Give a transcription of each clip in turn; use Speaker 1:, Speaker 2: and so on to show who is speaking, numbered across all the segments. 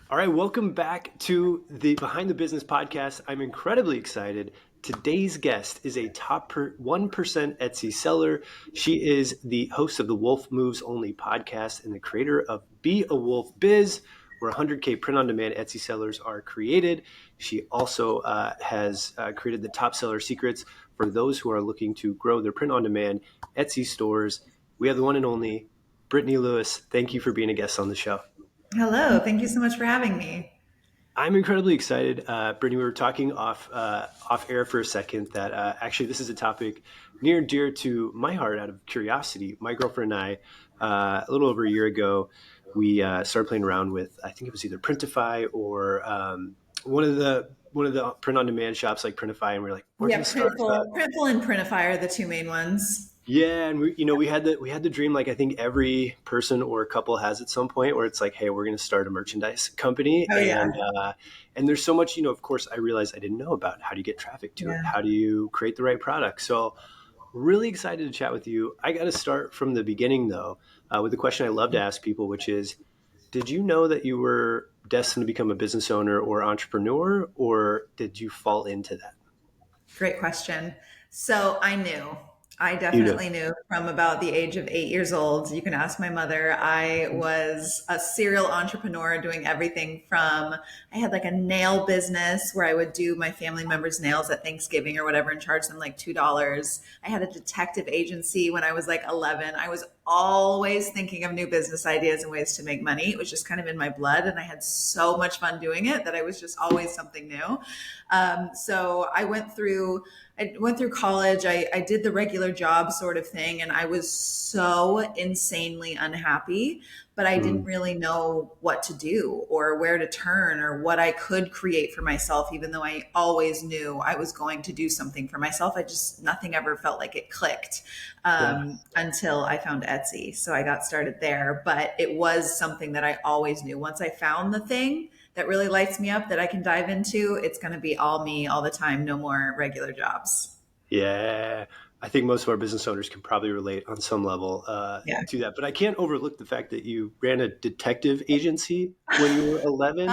Speaker 1: All right, welcome back to the Behind the Business podcast. I'm incredibly excited. Today's guest is a top 1% Etsy seller. She is the host of the Wolf Moves Only podcast and the creator of Be A Wolf Biz, where 100K print-on-demand Etsy sellers are created. She also has created the top seller secrets for those who are looking to grow their print-on-demand Etsy stores. We have the one and only Brittany Lewis. Thank you for being a guest on the show.
Speaker 2: Hello, thank you so much for having me.
Speaker 1: I'm incredibly excited. Brittany, we were talking off air for a second that actually this is a topic near and dear to my heart out of curiosity. My girlfriend and I, a little over a year ago, we started playing around with, I think it was either Printify or one of the print-on-demand shops like Printify, and we were like, we're
Speaker 2: Yeah,
Speaker 1: going to start.
Speaker 2: Printful and Printify are the two main ones.
Speaker 1: Yeah, and we had the dream, like I think every person or a couple has at some point, where it's like, hey, we're going to start a merchandise company,
Speaker 2: Oh yeah,
Speaker 1: and there's so much, of course, I realized I didn't know about. How do you get traffic to it?
Speaker 2: yeah.
Speaker 1: How do you create the right product? So really excited to chat with you. I got to start from the beginning though, with the question I love to ask people, which is, did you know that you were destined to become a business owner or entrepreneur, or did you fall into that?
Speaker 2: Great question. So I knew. I
Speaker 1: You know.
Speaker 2: definitely knew from about the age of 8 years old. You can ask my mother. I was a serial entrepreneur doing everything from, I had like a nail business where I would do my family members' nails at Thanksgiving or whatever and charge them like $2. I had a detective agency when I was like 11. I was always thinking of new business ideas and ways to make money. It was just kind of in my blood. And I had so much fun doing it that I was just always something new. So I went through college. I did the regular job sort of thing, and I was so insanely unhappy, but I didn't
Speaker 1: Mm,
Speaker 2: really know what to do or where to turn or what I could create for myself, even though I always knew I was going to do something for myself. Nothing ever felt like it clicked
Speaker 1: yeah.
Speaker 2: until I found Etsy. So I got started there, but it was something that I always knew. Once I found the thing that really lights me up that I can dive into, it's going to be all me all the time. No more regular jobs.
Speaker 1: Yeah, I think most of our business owners can probably relate on some level
Speaker 2: Yeah.
Speaker 1: to that. But I can't overlook the fact that you ran a detective agency when you were 11.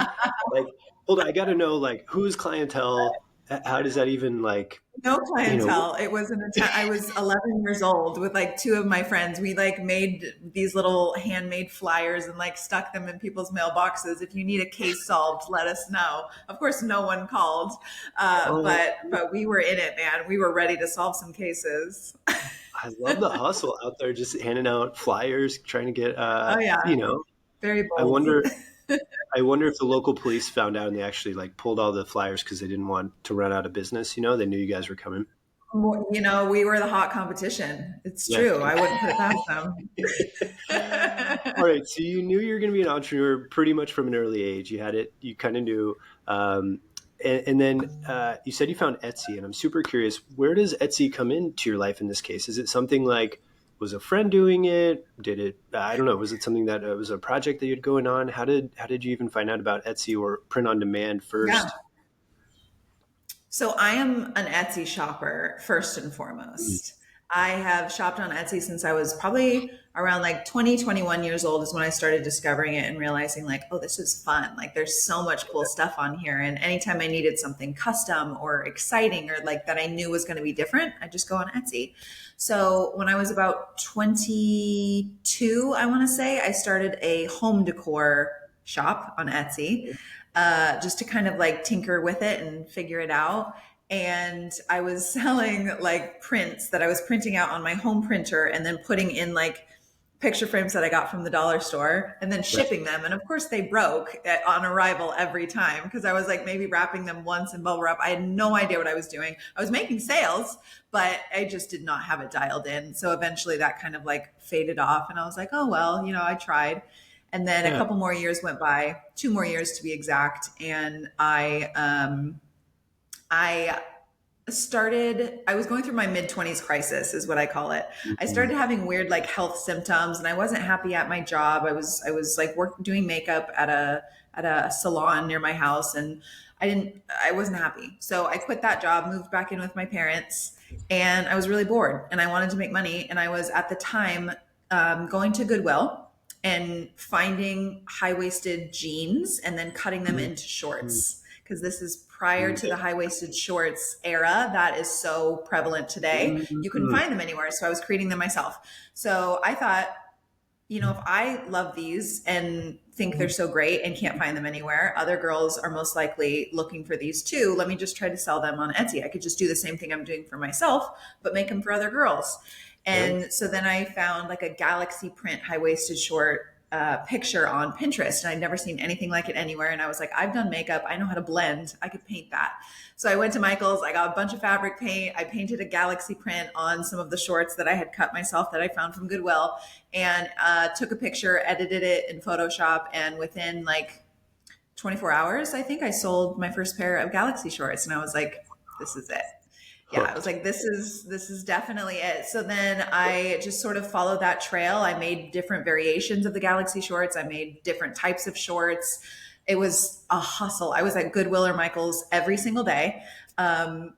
Speaker 1: Like, hold on, I got to know, like, whose clientele? How does that even, like,
Speaker 2: No
Speaker 1: you know?
Speaker 2: clientele. It was I was 11 years old with like two of my friends. We like made these little handmade flyers and like stuck them in people's mailboxes. If you need a case solved, let us know. Of course, no one called,
Speaker 1: Oh,
Speaker 2: but we were in it, man. We were ready to solve some cases.
Speaker 1: I love the hustle out there, just handing out flyers, trying to get,
Speaker 2: Oh yeah, very
Speaker 1: I
Speaker 2: bold.
Speaker 1: wonder. I wonder if the local police found out and they actually like pulled all the flyers because they didn't want to run out of business. They knew you guys were coming.
Speaker 2: We were the hot competition. It's
Speaker 1: Yeah.
Speaker 2: true. I wouldn't put it past them.
Speaker 1: All right. So you knew you were going to be an entrepreneur pretty much from an early age. You had it, you kind of knew. And then you said you found Etsy, and I'm super curious, where does Etsy come into your life in this case? Is it something like, was a friend doing it? Did it, I don't know, was it something that was a project that you had going on? How did you even find out about Etsy or print on demand
Speaker 2: Yeah.
Speaker 1: first?
Speaker 2: So I am an Etsy shopper first and
Speaker 1: Mm.
Speaker 2: foremost. I have shopped on Etsy since I was probably around like 20, 21 years old is when I started discovering it and realizing like, oh, this is fun. Like there's so much cool stuff on here. And anytime I needed something custom or exciting or like that I knew was going to be different, I just go on Etsy. So when I was about 22, I want to say, I started a home decor shop on Etsy just to kind of like tinker with it and figure it out. And I was selling like prints that I was printing out on my home printer and then putting in like picture frames that I got from the dollar store and then
Speaker 1: Right.
Speaker 2: shipping them. And of course, they broke on arrival every time because I was like maybe wrapping them once in bubble wrap. I had no idea what I was doing. I was making sales, but I just did not have it dialed in. So eventually that kind of like faded off. And I was like, oh, well, I tried. And then a
Speaker 1: Yeah.
Speaker 2: couple more years went by, 2 more years to be exact. And I I was going through my mid 20s crisis is what I call it. I
Speaker 1: Mhm.
Speaker 2: started having weird like health symptoms and I wasn't happy at my job. I was like doing makeup at a salon near my house and I wasn't happy. So I quit that job, moved back in with my parents and I was really bored and I wanted to make money. And I was at the time going to Goodwill and finding high-waisted jeans and then cutting them into shorts, because this is prior to the high-waisted shorts era that is so prevalent today. You couldn't find them anywhere, so I was creating them myself. So I thought, if I love these and think they're so great and can't find them anywhere, other girls are most likely looking for these too. Let me just try to sell them on Etsy. I could just do the same thing I'm doing for myself, but make them for other girls. And so then I found like a galaxy print high-waisted short picture on Pinterest, and I'd never seen anything like it anywhere. And I was like, I've done makeup. I know how to blend. I could paint that. So I went to Michael's. I got a bunch of fabric paint. I painted a galaxy print on some of the shorts that I had cut myself that I found from Goodwill, and took a picture, edited it in Photoshop. And within like 24 hours, I think I sold my first pair of galaxy shorts. And I was like, this is it. Yeah, I was like, this is definitely it. So then I just sort of followed that trail. I made different variations of the galaxy shorts. I made different types of shorts. It was a hustle. I was at Goodwill or Michael's every single day,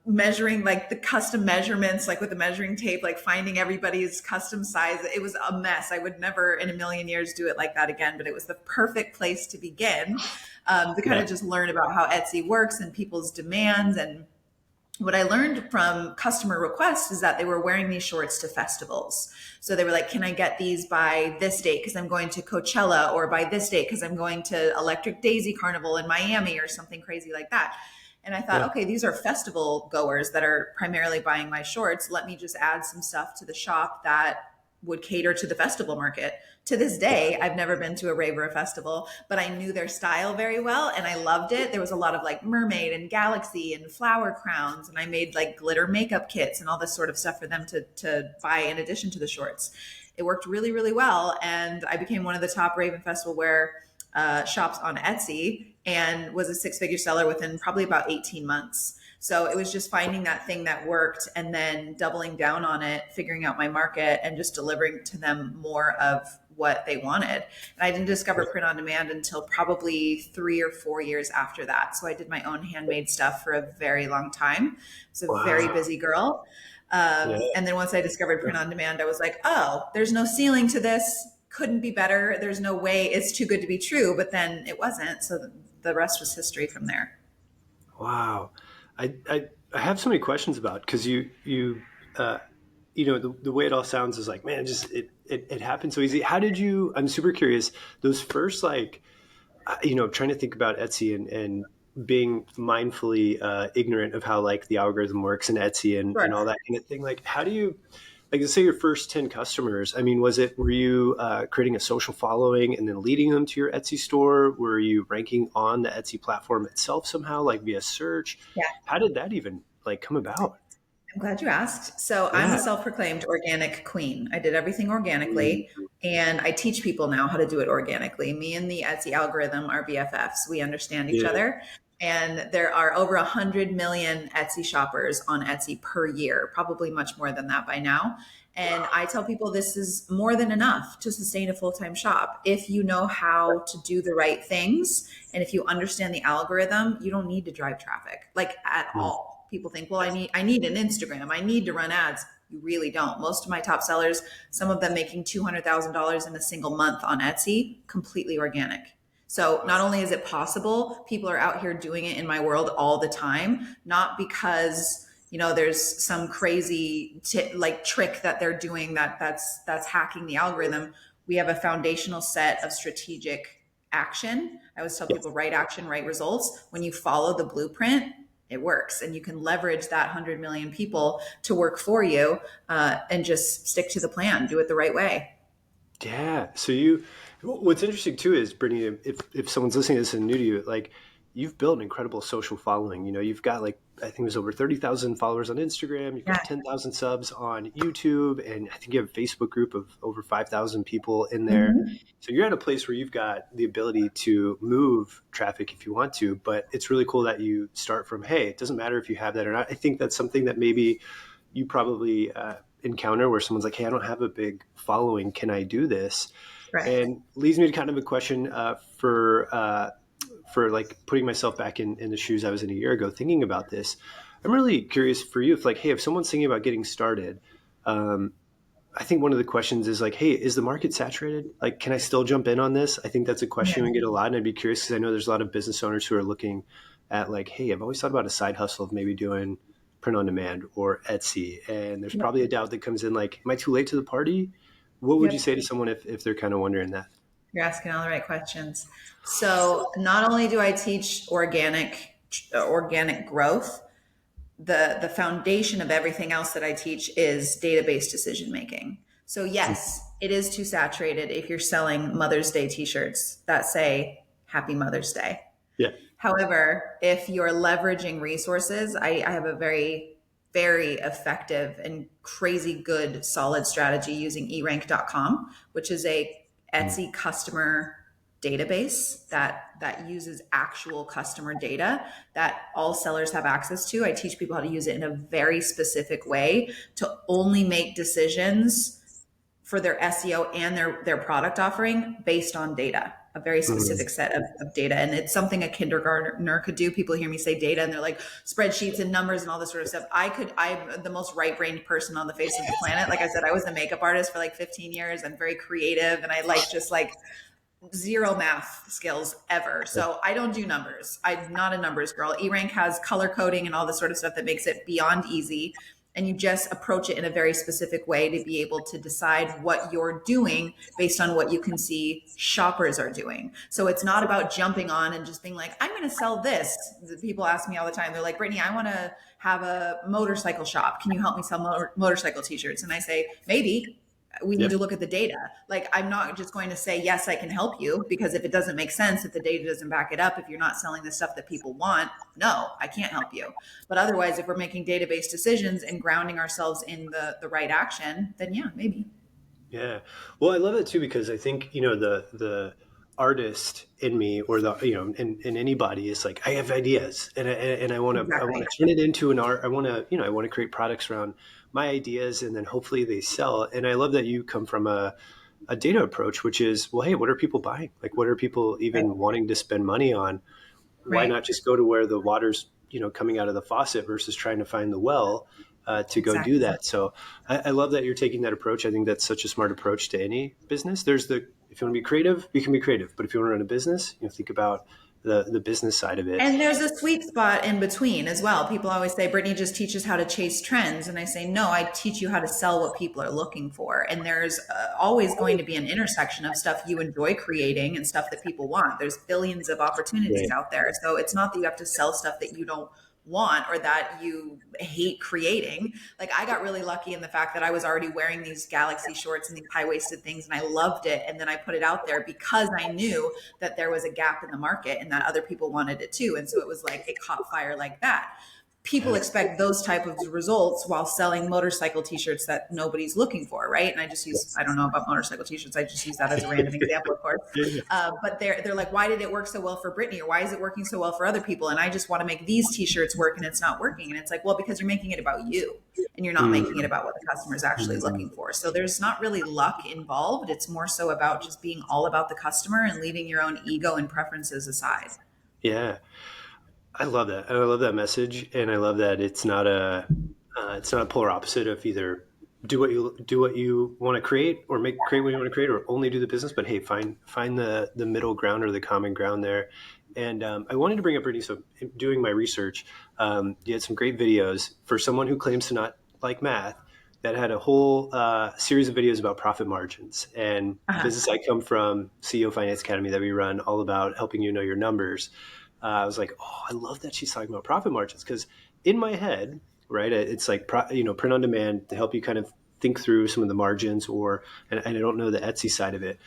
Speaker 2: measuring like the custom measurements, like with the measuring tape, like finding everybody's custom size. It was a mess. I would never in a million years do it like that again, but it was the perfect place to begin, to kind of just learn about how Etsy works and people's demands. And what I learned from customer requests is that they were wearing these shorts to festivals. So they were like, can I get these by this date because I'm going to Coachella, or by this date because I'm going to Electric Daisy Carnival in Miami, or something crazy like that. And I thought, okay, these are festival goers that are primarily buying my shorts. Let me just add some stuff to the shop that would cater to the festival market. To this day, I've never been to a rave or a festival, but I knew their style very well and I loved it. There was a lot of like mermaid and galaxy and flower crowns, and I made like glitter makeup kits and all this sort of stuff for them to buy in addition to the shorts. It worked really, really well, and I became one of the top rave and festival wear shops on Etsy, and was a six-figure seller within probably about 18 months. So it was just finding that thing that worked and then doubling down on it, figuring out my market, and just delivering to them more of what they wanted. And I didn't discover print on demand until probably 3 or 4 years after that. So I did my own handmade stuff for a very long time. I was a very busy girl. And then once I discovered print on demand, I was like, oh, there's no ceiling to this. Couldn't be better. There's no way. It's too good to be true. But then it wasn't. So the rest was history from there.
Speaker 1: Wow. I have so many questions about, because you know, the way it all sounds is like, man, it happened so easy. How did you, I'm super curious, those first, like, trying to think about Etsy and being mindfully ignorant of how like the algorithm works in Etsy and all that kind of thing. Like, how do you, like, let's say your first 10 customers, I mean, were you creating a social following and then leading them to your Etsy store? Were you ranking on the Etsy platform itself somehow, like via search?
Speaker 2: Yeah.
Speaker 1: How did that even like come about?
Speaker 2: I'm glad you asked. So I'm a self-proclaimed organic queen. I did everything organically, and I teach people now how to do it organically. Me and the Etsy algorithm are BFFs. We understand each other. And there are over 100 million Etsy shoppers on Etsy per year, probably much more than that by now. And I tell people this is more than enough to sustain a full-time shop. If you know how to do the right things, and if you understand the algorithm, you don't need to drive traffic, like, at all. People think, well, I need an Instagram. I need to run ads. You really don't. Most of my top sellers, some of them making $200,000 in a single month on Etsy, completely organic. So not only is it possible, people are out here doing it in my world all the time, not because, there's some crazy trick that they're doing that's hacking the algorithm. We have a foundational set of strategic action. I always tell people, right action, right results. When you follow the blueprint, it works, and you can leverage that 100 million people to work for you, and just stick to the plan, do it the right way.
Speaker 1: Yeah. So what's interesting too is, Brittany, if someone's listening to this and new to you, like, you've built an incredible social following. You've got like, I think there's over 30,000 followers on Instagram. You've got 10,000 subs on YouTube. And I think you have a Facebook group of over 5,000 people in there. Mm-hmm. So you're at a place where you've got the ability to move traffic if you want to, but it's really cool that you start from, hey, it doesn't matter if you have that or not. I think that's something that maybe you probably encounter, where someone's like, hey, I don't have a big following. Can I do this? Right. And leads me to kind of a question for like putting myself back in the shoes I was in a year ago, thinking about this. I'm really curious for you, if like, hey, if someone's thinking about getting started, I think one of the questions is like, hey, is the market saturated? Like, can I still jump in on this? I think that's a
Speaker 2: Yeah.
Speaker 1: question we get a lot. And I'd be curious because I know there's a lot of business owners who are looking at like, hey, I've always thought about a side hustle of maybe doing print on demand or Etsy. And there's
Speaker 2: Yep.
Speaker 1: probably a doubt that comes in like, am I too late to the party? What would you
Speaker 2: Yep.
Speaker 1: say to someone if they're kind of wondering that?
Speaker 2: You're asking all the right questions. So not only do I teach organic growth, the foundation of everything else that I teach is database decision making. So yes, it is too saturated if you're selling Mother's Day t-shirts that say Happy Mother's Day.
Speaker 1: Yeah.
Speaker 2: However, if you're leveraging resources, I have a very, very effective and crazy good solid strategy using erank.com, which is a Etsy customer database that uses actual customer data that all sellers have access to. I teach people how to use it in a very specific way to only make decisions for their SEO and their product offering based on data, a very
Speaker 1: Mhm.
Speaker 2: specific set of data. And it's something a kindergartner could do. People hear me say data and they're like spreadsheets and numbers and all this sort of stuff. I'm the most right-brained person on the face of the planet. Like I said, I was a makeup artist for like 15 years. I'm very creative and I like just like zero math skills ever. So I don't do numbers. I'm not a numbers girl. eRank has color coding and all this sort of stuff that makes it beyond easy. And you just approach it in a very specific way to be able to decide what you're doing based on what you can see shoppers are doing. So it's not about jumping on and just being like, I'm going to sell this. People ask me all the time. They're like, Brittany, I want to have a motorcycle shop. Can you help me sell motorcycle t-shirts? And I say, maybe. We need
Speaker 1: Yep.
Speaker 2: to look at the data. Like, I'm not just going to say, yes, I can help you, because if it doesn't make sense, if the data doesn't back it up, if you're not selling the stuff that people want, no, I can't help you. But otherwise, if we're making database decisions and grounding ourselves in the right action, then yeah, maybe.
Speaker 1: Yeah. Well, I love it too because I think, the artist in me or in anybody is like, I have ideas and I want to
Speaker 2: Exactly.
Speaker 1: turn it into an art. I want to create products around my ideas and then hopefully they sell. And I love that you come from a data approach, which is, well, hey, what are people buying? Like, what are people
Speaker 2: Right.
Speaker 1: even wanting to spend money on? Why
Speaker 2: Right.
Speaker 1: not just go to where the water's coming out of the faucet versus trying to find the well to go do
Speaker 2: Exactly.
Speaker 1: that. So I love that you're taking that approach. I think that's such a smart approach to any business. If you want to be creative, you can be creative, but if you want to run a business, think about the business side of it.
Speaker 2: And there's a sweet spot in between as well. People always say, Brittany just teaches how to chase trends. And I say, no, I teach you how to sell what people are looking for. And there's always going to be an intersection of stuff you enjoy creating and stuff that people want. There's billions of opportunities
Speaker 1: Right.
Speaker 2: out there. So it's not that you have to sell stuff that you don't want or that you hate creating. Like, I got really lucky in the fact that I was already wearing these galaxy shorts and these high-waisted things and I loved it. And then I put it out there because I knew that there was a gap in the market and that other people wanted it too. And so it was like it caught fire like that. People
Speaker 1: Yeah.
Speaker 2: expect those type of results while selling motorcycle t-shirts that nobody's looking for, right? And I don't know about motorcycle t-shirts, I just use that as a random example, of course.
Speaker 1: Yeah.
Speaker 2: But they're like, why did it work so well for Brittany, or why is it working so well for other people? And I just want to make these t-shirts work and it's not working. And it's like, well, because you're making it about you and you're not making it
Speaker 1: Mm.
Speaker 2: about what the customer is actually looking for. So there's not really luck involved. It's more so about just being all about the customer and leaving your own ego and preferences aside.
Speaker 1: Yeah. I love that. And I love that message. And I love that it's not a polar opposite of either do what you want to create or create what you want to create or only do the business, but hey, find the middle ground or the common ground there. And I wanted to bring up Brittany. So doing my research, you had some great videos for someone who claims to not like math that had a whole series of videos about profit margins. And the
Speaker 2: Uh-huh.
Speaker 1: business I come from, CEO Finance Academy, that we run, all about helping you know your numbers. I was like, oh, I love that she's talking about profit margins because in my head, right, it's like print on demand to help you kind of think through some of the margins, and I don't know the Etsy side of it.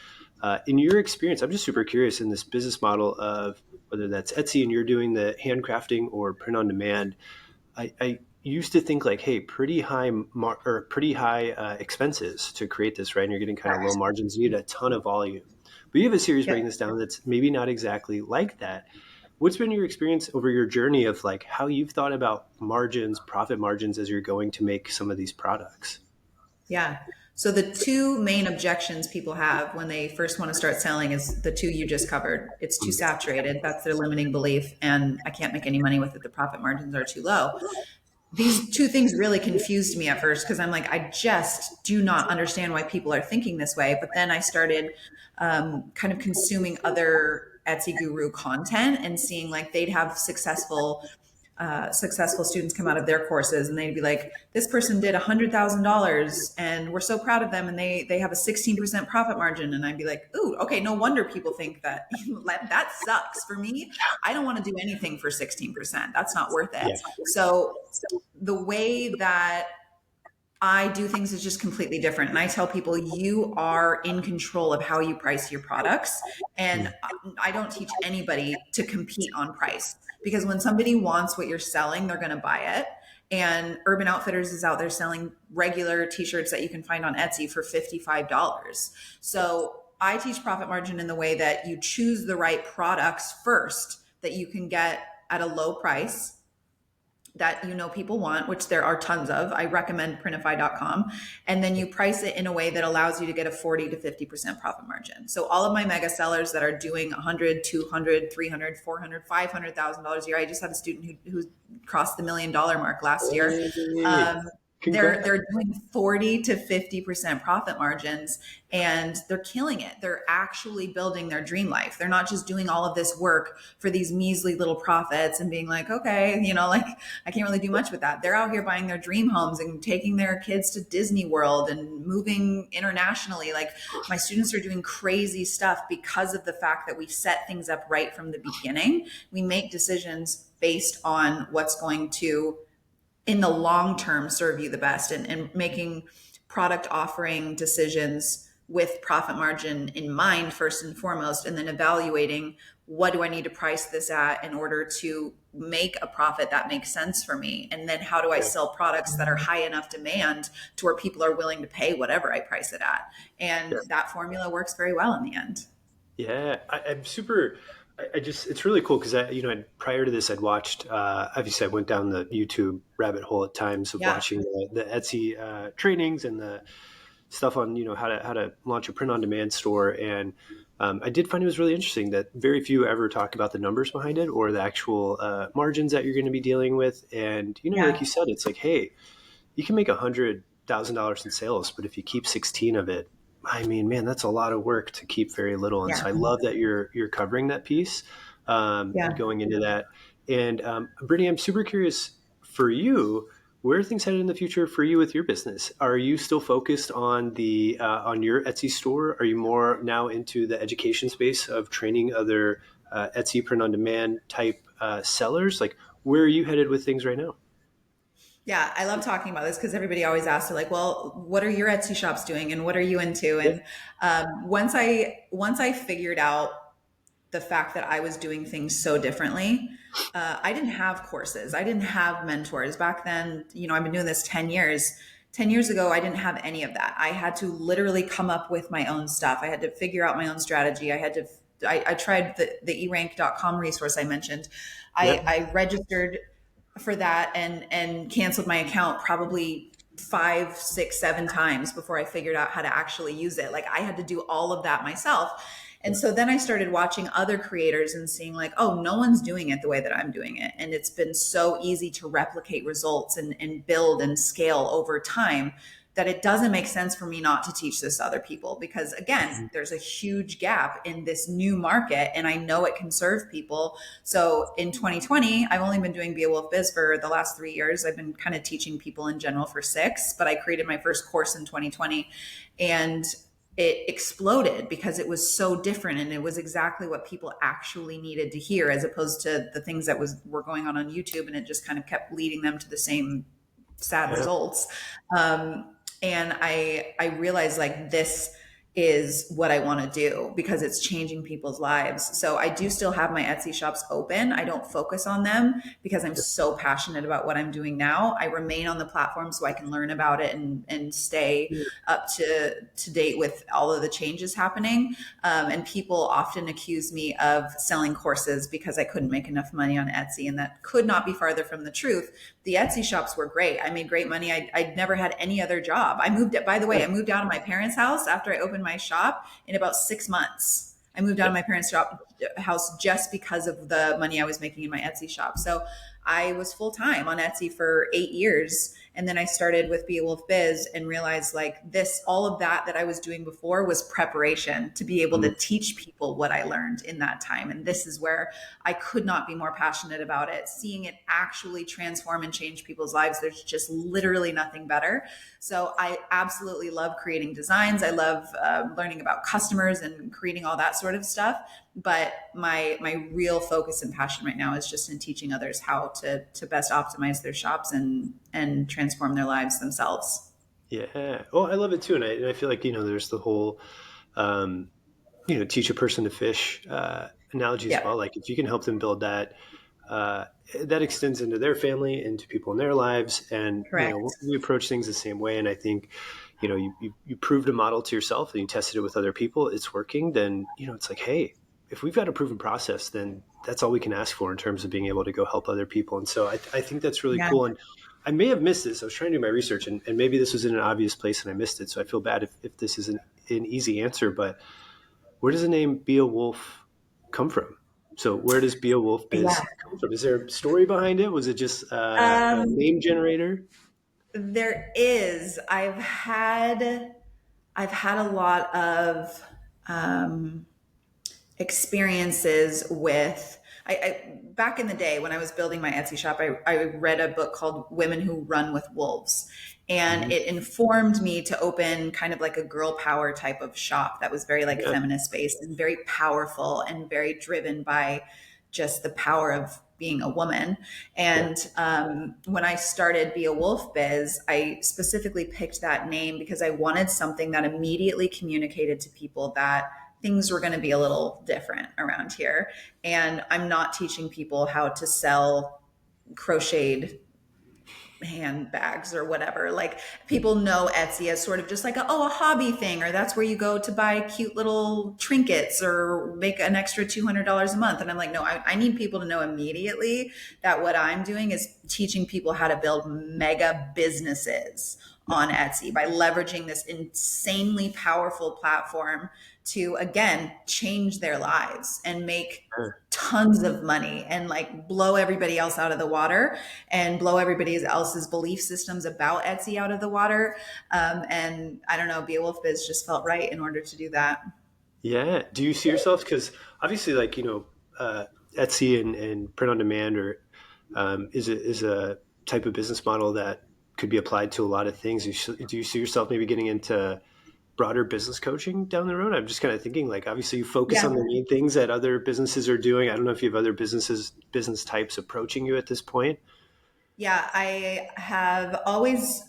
Speaker 1: In your experience, I'm just super curious in this business model of whether that's Etsy and you're doing the handcrafting or print on demand. I used to think like, hey, pretty high expenses to create this, right? And you're getting kind of low
Speaker 2: Correct.
Speaker 1: margins. You need a ton of volume. But you have a series
Speaker 2: Yep.
Speaker 1: breaking this down that's maybe not exactly like that. What's been your experience over your journey of like how you've thought about margins, profit margins as you're going to make some of these products?
Speaker 2: Yeah. So the two main objections people have when they first want to start selling is the two you just covered. It's too saturated. That's their limiting belief. And I can't make any money with it. The profit margins are too low. these two things really confused me at first because I'm like, I just do not understand why people are thinking this way. But then I started kind of consuming other Etsy guru content and seeing like they'd have successful students come out of their courses and they'd be like, this person did $100,000 and we're so proud of them. And they have a 16% profit margin. And I'd be like, ooh, okay, no wonder people think that that sucks. For me, I don't want to do anything for 16%. That's not worth it.
Speaker 1: Yeah.
Speaker 2: So the way that I do things is just completely different. And I tell people you are in control of how you price your products. And I don't teach anybody to compete on price because when somebody wants what you're selling, they're going to buy it. And Urban Outfitters is out there selling regular t-shirts that you can find on Etsy for $55. So I teach profit margin in the way that you choose the right products first that you can get at a low price that people want, which there are tons of. I recommend printify.com. And then you price it in a way that allows you to get a 40 to 50% profit margin. So all of my mega sellers that are doing 100, 200, 300, 400, $500,000 a year. I just had a student who crossed the $1 million mark last year. They're doing 40 to 50% profit margins and they're killing it. They're actually building their dream life. They're not just doing all of this work for these measly little profits and being like, okay, like I can't really do much with that. They're out here buying their dream homes and taking their kids to Disney World and moving internationally. Like my students are doing crazy stuff because of the fact that we set things up right from the beginning. We make decisions based on what's going to in the long term serve you the best and making product offering decisions with profit margin in mind first and foremost, and then evaluating what do I need to price this at in order to make a profit that makes sense for me, and then how do I sell products that are high enough demand to where people are willing to pay whatever I price it at. And that formula works very well in the end.
Speaker 1: Yeah, I'm super. It's really cool because prior to this, I'd watched, obviously I went down the YouTube rabbit hole at times of watching the Etsy trainings and the stuff on, how to launch a print on demand store. And I did find it was really interesting that very few ever talk about the numbers behind it or the actual margins that you're going to be dealing with. And, like you said, it's like, hey, you can make $100,000 in sales, but if you keep 16 of it, I mean, man, that's a lot of work to keep very little. And so I love that you're covering that piece going into that. And Brittany, I'm super curious for you, where are things headed in the future for you with your business? Are you still focused on the on your Etsy store? Are you more now into the education space of training other Etsy print on demand type sellers? Like, where are you headed with things right now?
Speaker 2: Yeah, I love talking about this because everybody always asks, like, well, what are your Etsy shops doing and what are you into? And once I figured out the fact that I was doing things so differently, I didn't have courses. I didn't have mentors. Back then, I've been doing this 10 years. 10 years ago, I didn't have any of that. I had to literally come up with my own stuff. I had to figure out my own strategy. I tried the erank.com resource I mentioned. I registered for that and canceled my account probably 5, 6, 7 times before I figured out how to actually use it. Like I had to do all of that myself. And so then I started watching other creators and seeing like, oh, no one's doing it the way that I'm doing it. And it's been so easy to replicate results and build and scale over time that it doesn't make sense for me not to teach this to other people, because again, there's a huge gap in this new market and I know it can serve people. So in 2020, I've only been doing Be A Wolf Biz for the last 3 years. I've been kind of teaching people in general for 6, but I created my first course in 2020 and it exploded because it was so different and it was exactly what people actually needed to hear, as opposed to the things that were going on YouTube, and it just kind of kept leading them to the same sad results. And I realized like this is what I want to do because it's changing people's lives. So I do still have my Etsy shops open. I don't focus on them because I'm so passionate about what I'm doing now. I remain on the platform so I can learn about it and stay up to date with all of the changes happening. And people often accuse me of selling courses because I couldn't make enough money on Etsy, and that could not be farther from the truth. The Etsy shops were great. I made great money. I'd never had any other job. I moved out of my parents' house after I opened my shop in about 6 months. I moved out of my parents' shop house just because of the money I was making in my Etsy shop. So I was full time on Etsy for 8 years. And then I started with Be a Wolf Biz and realized like this, all of that I was doing before was preparation to be able to teach people what I learned in that time. And this is where I could not be more passionate about it. Seeing it actually transform and change people's lives. There's just literally nothing better. So I absolutely love creating designs. I love learning about customers and creating all that sort of stuff. But my real focus and passion right now is just in teaching others how to best optimize their shops and transform their lives themselves.
Speaker 1: Yeah. Oh, I love it too. And I feel like, there's the whole, um, teach a person to fish analogy as
Speaker 2: Yeah,
Speaker 1: well. Like if you can help them build that, uh, that extends into their family, into people in their lives. And,
Speaker 2: correct.
Speaker 1: we approach things the same way. And I think, you proved a model to yourself and you tested it with other people, it's working, then, it's like, hey, if we've got a proven process, then that's all we can ask for in terms of being able to go help other people. And so I think that's really
Speaker 2: Yeah.
Speaker 1: cool. And I may have missed this. I was trying to do my research and maybe this was in an obvious place and I missed it. So I feel bad if this is an easy answer, but where does the name Be a Wolf come from? So where does Be a Wolf Biz
Speaker 2: Yeah.
Speaker 1: come from? Is there a story behind it? Was it just a
Speaker 2: Um,
Speaker 1: name generator?
Speaker 2: there is. I've had a lot of um, experiences with back in the day when I was building my Etsy shop, I read a book called Women Who Run with Wolves. And
Speaker 1: Mhm.
Speaker 2: it informed me to open kind of like a girl power type of shop that was very like
Speaker 1: Yeah.
Speaker 2: feminist based and very powerful and very driven by just the power of being a woman.
Speaker 1: Yeah.
Speaker 2: And when I started Be a Wolf Biz, I specifically picked that name because I wanted something that immediately communicated to people that things were going to be a little different around here. And I'm not teaching people how to sell crocheted handbags or whatever. Like people know Etsy as sort of just like a hobby thing, or that's where you go to buy cute little trinkets or make an extra $200 a month. And I'm like, no, I need people to know immediately that what I'm doing is teaching people how to build mega businesses on Etsy by leveraging this insanely powerful platform to again change their lives and make
Speaker 1: Sure.
Speaker 2: tons of money and like blow everybody else out of the water and blow everybody else's belief systems about Etsy out of the water. And I don't know, Be a Wolf Biz just felt right in order to do that.
Speaker 1: Yeah. Do you see yourself? Because obviously, like, Etsy and print on demand or is a type of business model that could be applied to a lot of things. Do you see yourself maybe getting into broader business coaching down the road? I'm just kind of thinking like, obviously you focus
Speaker 2: Yeah.
Speaker 1: on the main things that other businesses are doing. I don't know if you have other business types approaching you at this point.
Speaker 2: Yeah. I have always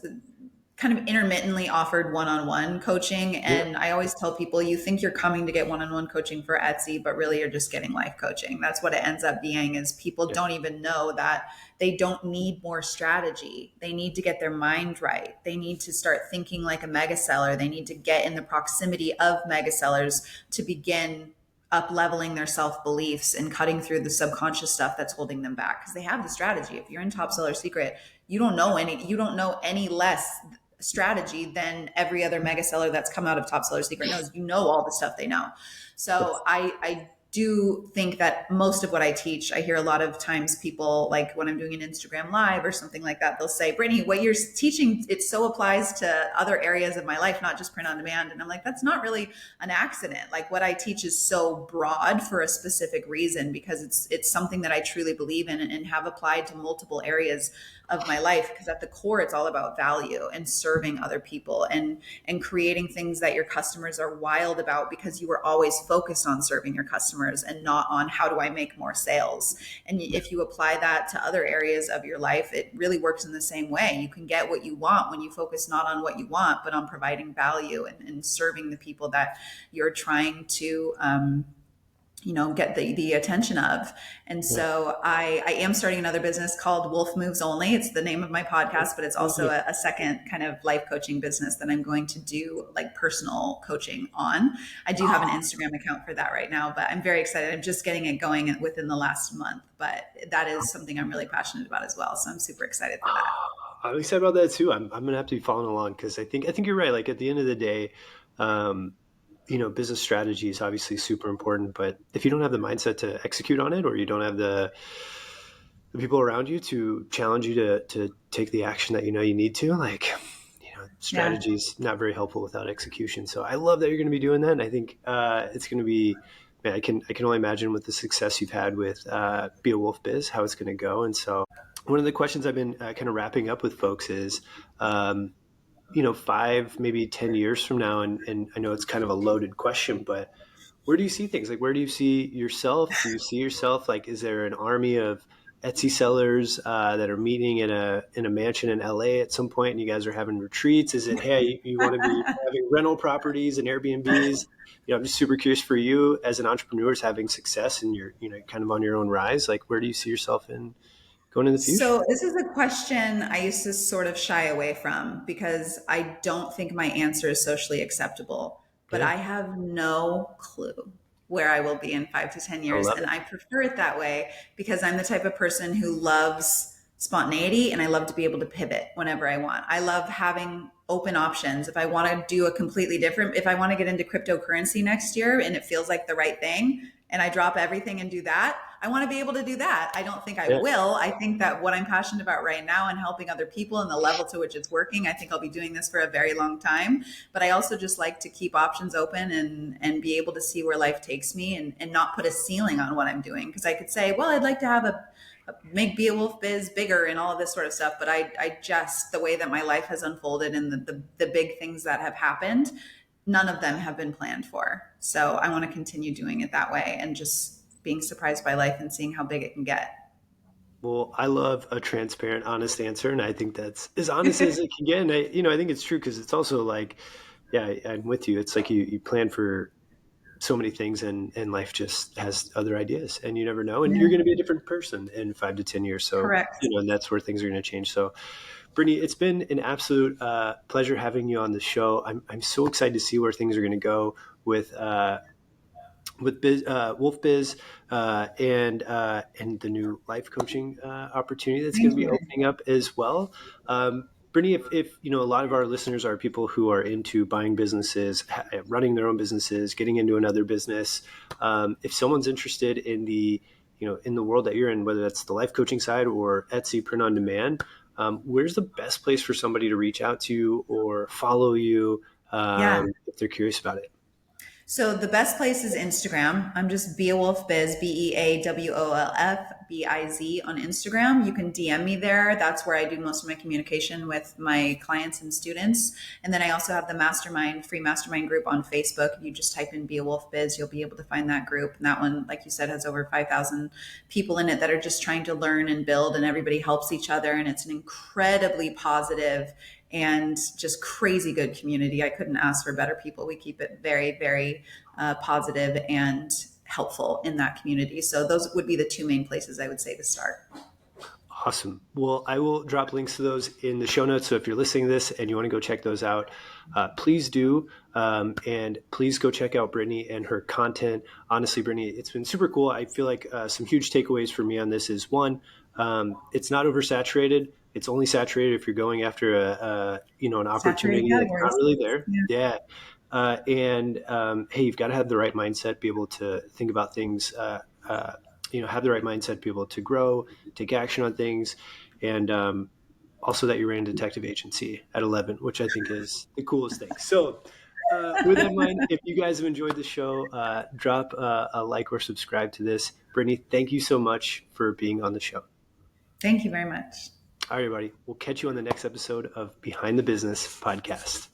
Speaker 2: kind of intermittently offered one-on-one coaching.
Speaker 1: Yeah.
Speaker 2: And I always tell people, you think you're coming to get one-on-one coaching for Etsy, but really you're just getting life coaching. That's what it ends up being is people
Speaker 1: Yeah.
Speaker 2: don't even know that they don't need more strategy. They need to get their mind right. They need to start thinking like a mega seller. They need to get in the proximity of mega sellers to begin up leveling their self beliefs and cutting through the subconscious stuff that's holding them back because they have the strategy. If you're in Top Seller Secret, you don't know any less strategy than every other mega seller that's come out of Top Seller Secret knows. You know all the stuff they know. So I do think that most of what I teach, I hear a lot of times people like when I'm doing an Instagram live or something like that, they'll say, Brittany, what you're teaching, it so applies to other areas of my life, not just print on demand. And I'm like, that's not really an accident. Like what I teach is so broad for a specific reason because it's something that I truly believe in and have applied to multiple areas of my life because at the core it's all about value and serving other people and creating things that your customers are wild about because you were always focused on serving your customers and not on how do I make more sales. And if you apply that to other areas of your life, it really works in the same way. You can get what you want when you focus not on what you want but on providing value and serving the people that you're trying to get the attention of. And
Speaker 1: Yeah.
Speaker 2: so I am starting another business called Wolf Moves Only. It's the name of my podcast, but it's also a second kind of life coaching business that I'm going to do like personal coaching on. I do have an Instagram account for that right now, but I'm very excited. I'm just getting it going within the last month, but that is something I'm really passionate about as well. So I'm super excited for that.
Speaker 1: I'm excited about that too. I'm gonna have to be following along because I think you're right. Like at the end of the day, um, business strategy is obviously super important, but if you don't have the mindset to execute on it, or you don't have the people around you to challenge you to take the action that you need to, like,
Speaker 2: Yeah.
Speaker 1: strategy is not very helpful without execution. So I love that you're going to be doing that. And I think it's going to be, man, I can only imagine with the success you've had with Be a Wolf Biz, how it's going to go. And so one of the questions I've been kind of wrapping up with folks is, 5, maybe 10 years from now, and I know it's kind of a loaded question, but where do you see things? Like, where do you see yourself? Do you see yourself, like, is there an army of Etsy sellers that are meeting in a mansion in LA at some point, and you guys are having retreats? Is it, hey, you want to be having rental properties and Airbnbs? I'm just super curious for you as an entrepreneur, is having success and you're kind of on your own rise. Like, where do you see yourself in going in the future?
Speaker 2: So this is a question I used to sort of shy away from because I don't think my answer is socially acceptable. But
Speaker 1: Yeah,
Speaker 2: I have no clue where I will be in 5 to 10 years.
Speaker 1: I love
Speaker 2: And
Speaker 1: it.
Speaker 2: I prefer it that way because I'm the type of person who loves spontaneity and I love to be able to pivot whenever I want. I love having open options. If I want to do a completely different, if I want to get into cryptocurrency next year and it feels like the right thing and I drop everything and do that, I want to be able to do that. I don't think I
Speaker 1: Yeah.
Speaker 2: will. I think that what I'm passionate about right now and helping other people and the level to which it's working, I think I'll be doing this for a very long time. But I also just like to keep options open and be able to see where life takes me and not put a ceiling on what I'm doing. Because I could say, well, I'd like to have make Be a Wolf Biz bigger and all of this sort of stuff. But I just, the way that my life has unfolded and the big things that have happened, none of them have been planned for. So I want to continue doing it that way and just being surprised by life and seeing how big it can get.
Speaker 1: Well, I love a transparent, honest answer, and I think that's as honest as it can get. And I think it's true because it's also like, yeah, I'm with you. It's like you plan for so many things, and life just has other ideas, and you never know. And you're
Speaker 2: Yeah,
Speaker 1: going to be a different person in 5 to 10 years. So,
Speaker 2: correct.
Speaker 1: and that's where things are going to change. So, Brittany, it's been an absolute pleasure having you on the show. I'm so excited to see where things are going to go with Wolf Biz and the new life coaching opportunity that's going
Speaker 2: Thank
Speaker 1: to be
Speaker 2: you.
Speaker 1: opening up as well. Brittany, if a lot of our listeners are people who are into buying businesses, running their own businesses, getting into another business, if someone's interested in the world that you're in, whether that's the life coaching side or Etsy print on demand, where's the best place for somebody to reach out to you or follow you
Speaker 2: Yeah.
Speaker 1: if they're curious about it?
Speaker 2: So the best place is Instagram. I'm just Be a Wolf Biz, BeaWolfBiz on Instagram. You can DM me there. That's where I do most of my communication with my clients and students. And then I also have the mastermind, free mastermind group on Facebook. If you just type in Be a Wolf Biz, you'll be able to find that group. And that one, like you said, has over 5,000 people in it that are just trying to learn and build, and everybody helps each other. And it's an incredibly positive and just crazy good community. I couldn't ask for better people. We keep it very, very positive and helpful in that community. So those would be the two main places I would say to start.
Speaker 1: Awesome. Well, I will drop links to those in the show notes. So if you're listening to this and you want to go check those out, please do. And please go check out Brittany and her content. Honestly, Brittany, it's been super cool. I feel like some huge takeaways for me on this is one, it's not oversaturated. It's only saturated if you're going after an
Speaker 2: Saturated
Speaker 1: opportunity that's not
Speaker 2: categories.
Speaker 1: really there.
Speaker 2: Yeah.
Speaker 1: Yeah. And hey, you've got to have the right mindset, be able to think about things, have the right mindset, be able to grow, take action on things, and also that you ran a detective agency at 11, which I think is the coolest thing. So, with that in mind, if you guys have enjoyed the show, drop a like or subscribe to this. Brittany, thank you so much for being on the show.
Speaker 2: Thank you very much.
Speaker 1: All right, everybody. We'll catch you on the next episode of Behind the Business podcast.